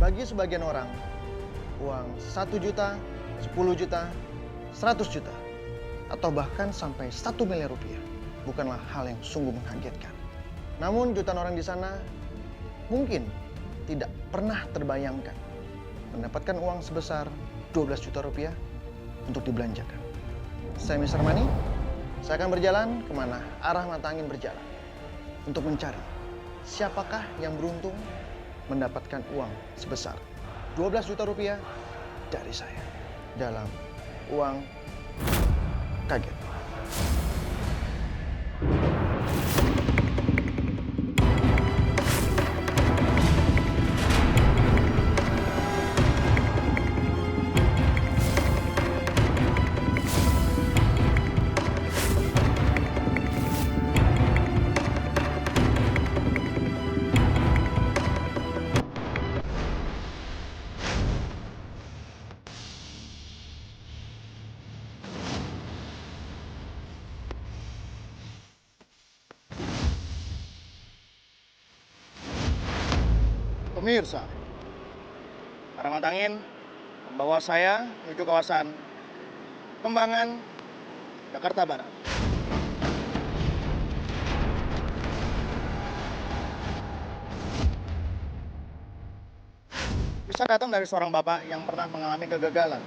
Bagi sebagian orang, uang 1 juta, 10 juta, 100 juta, atau bahkan sampai 1 miliar rupiah bukanlah hal yang sungguh mengagetkan. Namun jutaan orang di sana mungkin tidak pernah terbayangkan mendapatkan uang sebesar 12 juta rupiah untuk dibelanjakan. Saya Mr. Money, saya akan berjalan kemana arah mata angin berjalan untuk mencari siapakah yang beruntung mendapatkan uang sebesar 12 juta rupiah dari saya dalam Uang Kaget. Pemirsa, arah mata angin membawa saya menuju kawasan Kembangan, Jakarta Barat. Bisa datang dari seorang bapak yang pernah mengalami kegagalan,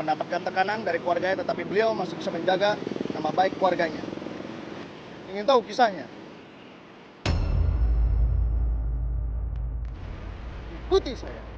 mendapatkan tekanan dari keluarganya, tetapi beliau masih bisa menjaga nama baik keluarganya. Ingin tahu kisahnya? Ikuti saya.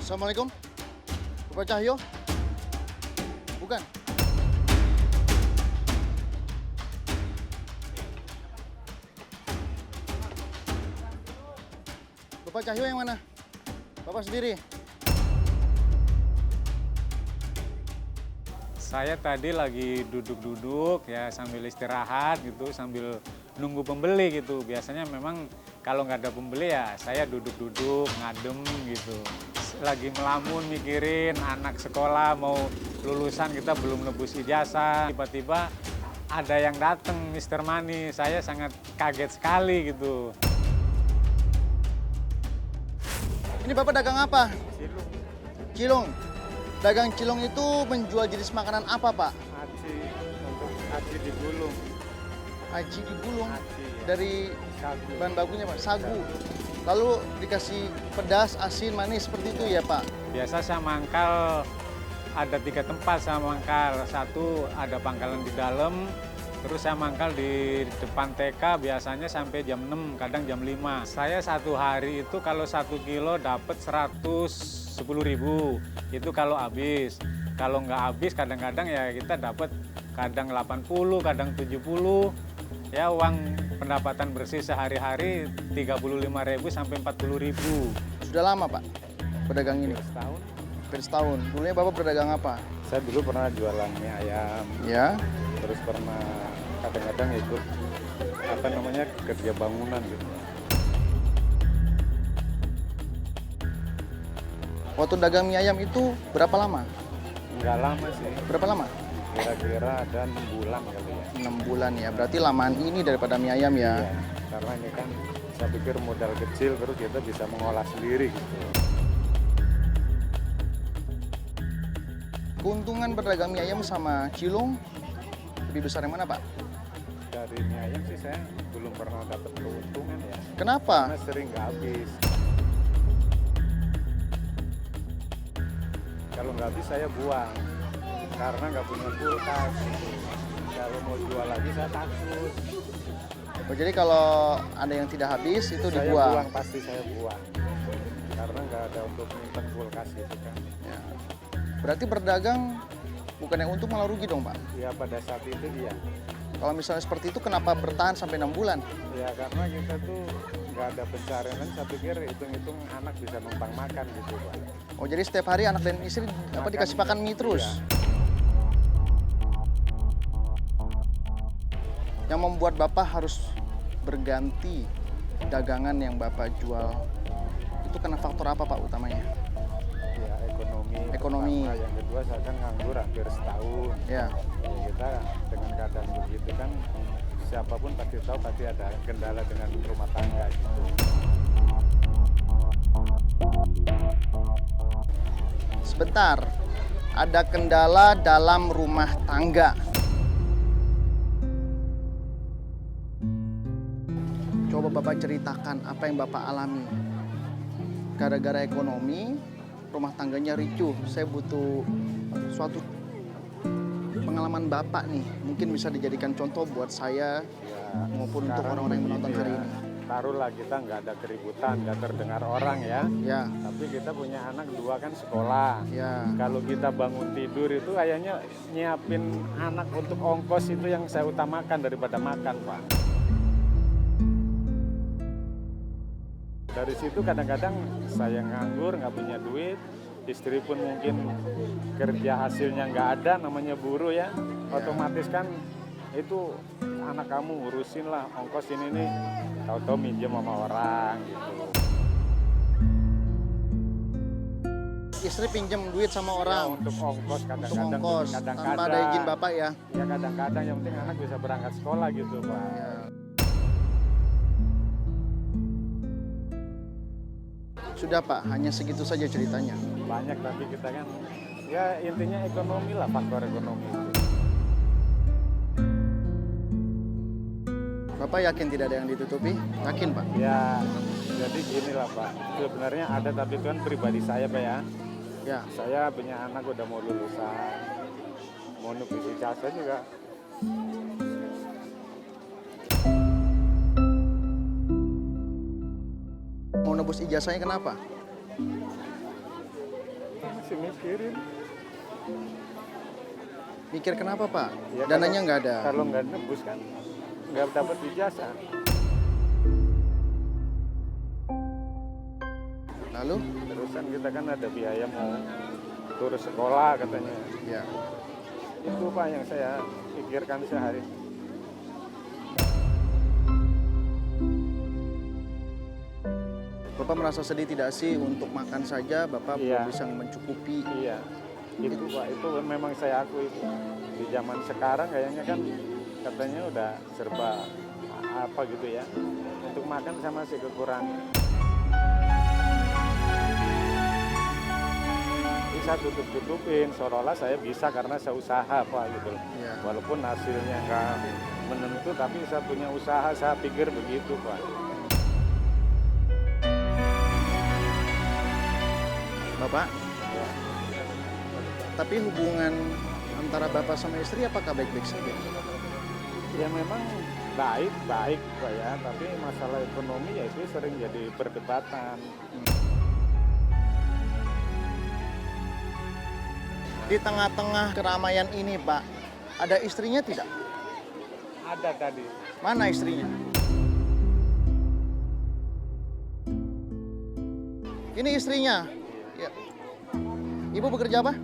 Assalamualaikum, Bapak Cahyo? Bukan? Bapak Cahyo yang mana? Bapak sendiri? Saya tadi lagi duduk-duduk ya sambil istirahat gitu, sambil nunggu pembeli gitu. Biasanya memang kalau nggak ada pembeli ya saya duduk-duduk, ngadem gitu. Lagi melamun mikirin anak sekolah mau lulusan, kita belum nebus ijazah. Tiba-tiba ada yang datang, Mr. Money. Saya sangat kaget sekali gitu. Ini Bapak dagang apa? Cilung, Cilung. Dagang cilung itu menjual jenis makanan apa, Pak? aci, untuk aci digulung. Aji digulung. Aci, ya. Dari Sagu. bahan bakunya, Pak, sagu. Lalu dikasih pedas, asin, manis seperti itu ya, Pak? Biasa saya mangkal, ada 3 tempat saya mangkal. Satu ada pangkalan di dalam, terus saya mangkal di depan TK biasanya sampai jam 6, kadang jam 5. Saya satu hari itu kalau 1 kilo dapat 110.000, itu kalau habis. Kalau nggak habis kadang-kadang ya kita dapat kadang 80, kadang 70. Ya uang pendapatan bersih sehari-hari 35.000 sampai 40.000. Sudah lama, Pak, pedagang ini? Setahun. Hampir setahun. Dulunya Bapak berdagang apa? Saya dulu pernah jualan mie ayam, Ya. terus pernah kadang-kadang ikut kerja bangunan gitu. Waktu dagang mie ayam itu berapa lama? Nggak lama sih, Berapa lama? kira-kira ada 6 bulan kali ya. 6 bulan ya. Berarti lamaan ini daripada mie ayam ya. Iya, karena ini kan saya pikir modal kecil terus kita bisa mengolah sendiri gitu. Keuntungan berdagang mie ayam sama cilung lebih besar yang mana, Pak? Dari mie ayam sih saya belum pernah dapat keuntungan ya, Kenapa? karena sering nggak habis. Kalau nggak habis saya buang karena nggak punya kulkas gitu. Kalau mau jual lagi saya takut. Oh, jadi kalau ada yang tidak habis itu Saya dibuang. buang, pasti saya buang karena nggak ada untuk nyimpen kulkas gitu kan. Ya. Berarti berdagang bukannya untung malah rugi dong, Pak? Ya pada saat itu dia. Kalau misalnya seperti itu kenapa bertahan sampai 6 bulan? Ya karena kita tuh nggak ada pencarian, saya pikir hitung-hitung anak bisa numpang makan gitu Pak. Oh, jadi setiap hari anak dan istri Makan, dikasih makan mie terus? iya. Yang membuat Bapak harus berganti dagangan yang Bapak jual itu karena faktor apa, Pak, utamanya? Ya Ekonomi. pertama. Yang kedua saya kan nganggur hampir setahun. Ya. Ya, kita dengan keadaan begitu kan siapapun pasti tahu pasti ada kendala dengan rumah tangga gitu. Sebentar, ada kendala dalam rumah tangga. Coba Bapak ceritakan apa yang Bapak alami. Gara-gara ekonomi, rumah tangganya ricuh. Saya butuh suatu pengalaman Bapak nih. Mungkin bisa dijadikan contoh buat saya Ya, maupun untuk sekarang orang-orang yang menonton begini hari ya, ini. Taruhlah kita nggak ada keributan, nggak terdengar orang ya. Ya, Tapi kita punya anak dua kan sekolah. ya. Kalau kita bangun tidur itu kayaknya nyiapin anak untuk ongkos itu yang saya utamakan daripada makan, Pak. Dari situ kadang-kadang saya nganggur, nggak punya duit, istri pun mungkin kerja hasilnya nggak ada, namanya buruh ya. Otomatis kan itu anak kamu urusin lah ongkos ini nih, tahu-tahu minjem sama orang gitu. Istri pinjam duit sama Ya, orang untuk ongkos untuk kadang-kadang, ongkos tanpa ada izin Bapak ya. Ya kadang-kadang yang penting anak bisa berangkat sekolah gitu Pak. Ya. Sudah Pak, hanya segitu saja ceritanya. Banyak tapi kita kan ya intinya ekonomi lah, faktor ekonomi itu. Bapak yakin tidak ada yang ditutupi? Yakin Pak? Ya jadi gini lah Pak, sebenarnya ada tapi itu kan pribadi saya Pak ya. Ya. Saya punya anak udah mau lulusan, mau nubis ijazah juga. Mau nebus ijazahnya kenapa? Masih mikirin. Mikir kenapa Pak? Ya, Dananya nggak ada. Kalau nggak nebus kan nggak dapat ijazah. Lalu? Terusan kita kan ada biaya mau terus sekolah katanya. Ya. Itu Pak yang saya pikirkan sehari. Bapak merasa sedih tidak sih untuk makan saja Bapak Iya. belum bisa mencukupi? Iya, itu Pak, itu memang saya akui itu. Di zaman sekarang kayaknya kan katanya udah serba apa gitu ya. Untuk makan sama masih kekurangan. Bisa tutup-tutupin, seolah-olah saya bisa karena saya usaha Pak gitu. Iya. Walaupun hasilnya nggak menentu, tapi saya punya usaha, saya pikir begitu Pak. Bapak, tapi hubungan antara Bapak sama istri apakah baik-baik saja? Ya memang baik Pak ya, tapi masalah ekonomi ya itu sering jadi perdebatan. Di tengah-tengah keramaian ini Pak, ada istrinya tidak? Ada tadi. Mana istrinya? Ini istrinya. Ya. Ibu bekerja apa?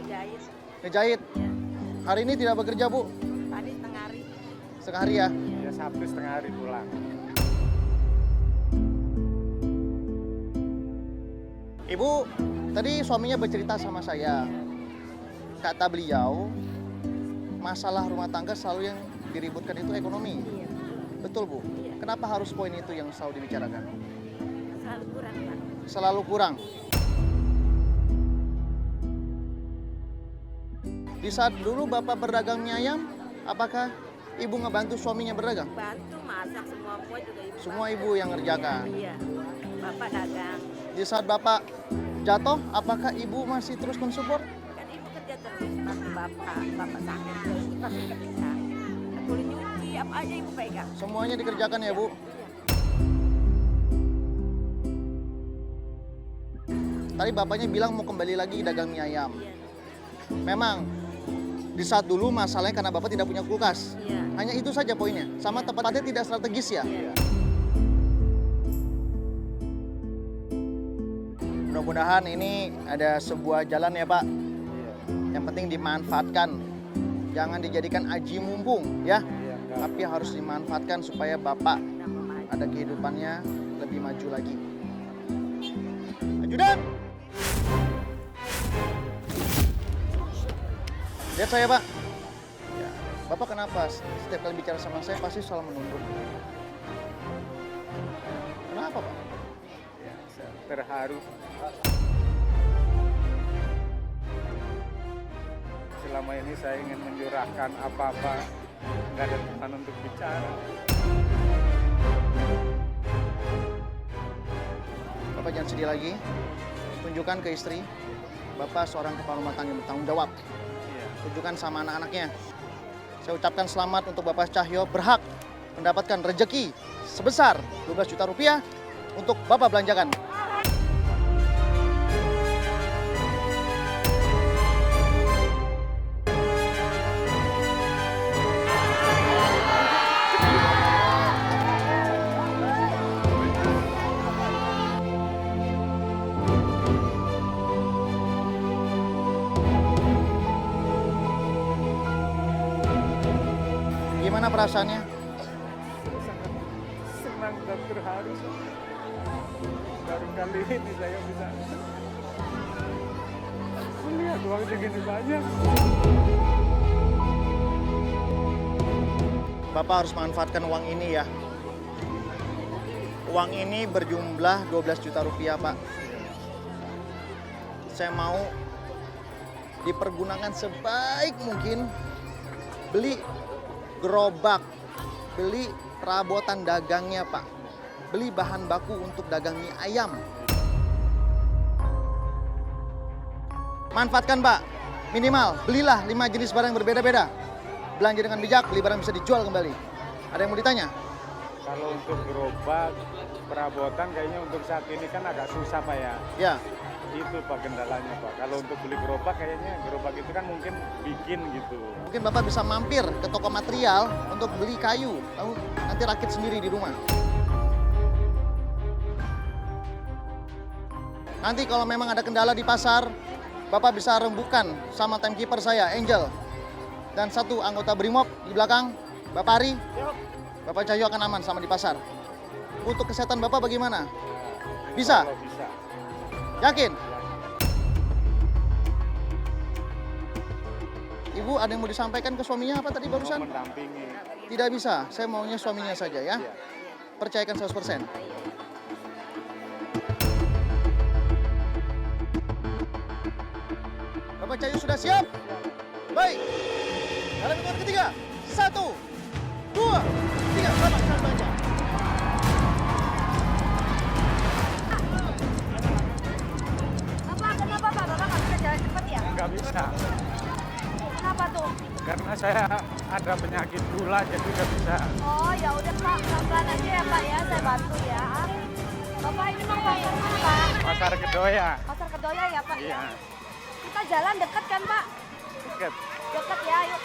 Jahit. Ngejahit. Ya. Hari ini tidak bekerja Bu? Tadi setengah hari. Setengah hari ya? Ya Sabtu setengah hari pulang. Ibu, tadi suaminya bercerita sama saya. Kata beliau, masalah rumah tangga selalu yang diributkan itu ekonomi. Iya. Betul Bu? Iya. Kenapa harus poin itu yang selalu dibicarakan? Selalu kurang, Pak. Selalu kurang. Di saat dulu Bapak berdagang mie ayam, apakah Ibu ngebantu suaminya berdagang? Bantu masak semua juga ibu. Semua bantu. Ibu yang ngerjakan. Iya. Bapak dagang. Di saat Bapak jatuh, apakah ibu masih terus mensupport? Kan ibu kerja terus, bantu bapak sakit terus kita kerja. Kulit nyuci, apa aja ibu pegang. Semuanya dikerjakan ya, Bu? Tadi bapaknya bilang mau kembali lagi dagang mie ayam. Iya. Memang di saat dulu masalahnya karena bapak tidak punya kulkas. Iya. Hanya itu saja poinnya. Sama tempatnya tidak strategis ya. Iya. Mudah-mudahan ini ada sebuah jalan ya Pak. Iya. Yang penting dimanfaatkan. Jangan dijadikan aji mumpung ya. Iya, enggak. Tapi harus dimanfaatkan supaya bapak Nama maju. ada kehidupannya lebih maju lagi. Ajudan! Lihat saya Pak. Ya, Bapak kenapa setiap kali bicara sama saya pasti selalu menunduk? Kenapa Pak? Ya, saya terharu. Selama ini saya ingin menyurahkan apa-apa, nggak ada tempat untuk bicara. Bapak jangan sedih lagi. Tunjukkan ke istri, Bapak seorang kepala rumah tangga yang bertanggung jawab. Iya. Tunjukkan sama anak-anaknya. Saya ucapkan selamat untuk Bapak Cahyo berhak mendapatkan rejeki sebesar 12 juta rupiah untuk Bapak belanjakan. Gimana perasaannya? Sangat senang dan terharu. Baru kali ini saya bisa melihat uang segini banyak. Bapak harus manfaatkan uang ini ya. Uang ini berjumlah 12 juta rupiah, Pak. Saya mau dipergunakan sebaik mungkin. Beli gerobak, beli perabotan dagangnya, Pak. Beli bahan baku untuk dagang mie ayam. Manfaatkan, Pak. Minimal, belilah 5 jenis barang yang berbeda-beda. Belanja dengan bijak, beli barang bisa dijual kembali. Ada yang mau ditanya? Kalau untuk gerobak, perabotan kayaknya untuk saat ini kan agak susah Pak ya. Ya, Itu Pak kendalanya Pak. Kalau untuk beli gerobak kayaknya gerobak itu kan mungkin bikin gitu. mungkin Bapak bisa mampir ke toko material untuk beli kayu. Lalu nanti rakit sendiri di rumah. Nanti kalau memang ada kendala di pasar, Bapak bisa rembukan sama timekeeper saya, Angel. Dan satu anggota Brimob di belakang, Bapak Ari. Bapak Cahyo akan aman sama di pasar. Untuk kesehatan Bapak bagaimana? Bisa? Kalau bisa. Yakin? Ibu ada yang mau disampaikan ke suaminya apa tadi Mau barusan? mendampingi. Tidak bisa, saya maunya suaminya saja ya. Iya. Percayakan 100%. Bapak Cahyo sudah siap? Baik. Dalam hitungan ketiga. 1, 2, 3. Bapak, silahkan belanja. Bapak, kenapa Pak? Bapak nggak bisa jalan cepat ya? Nggak bisa. Kenapa tuh? Karena saya ada penyakit gula jadi nggak bisa. Oh ya udah Pak, pelan-pelan aja ya Pak ya, saya bantu ya. Bapak ini mau pasar mana Pak? Pasar Kedoya. Pasar Kedoya ya Pak Iya. ya? Kita jalan dekat kan Pak? Deket. Dekat ya, yuk.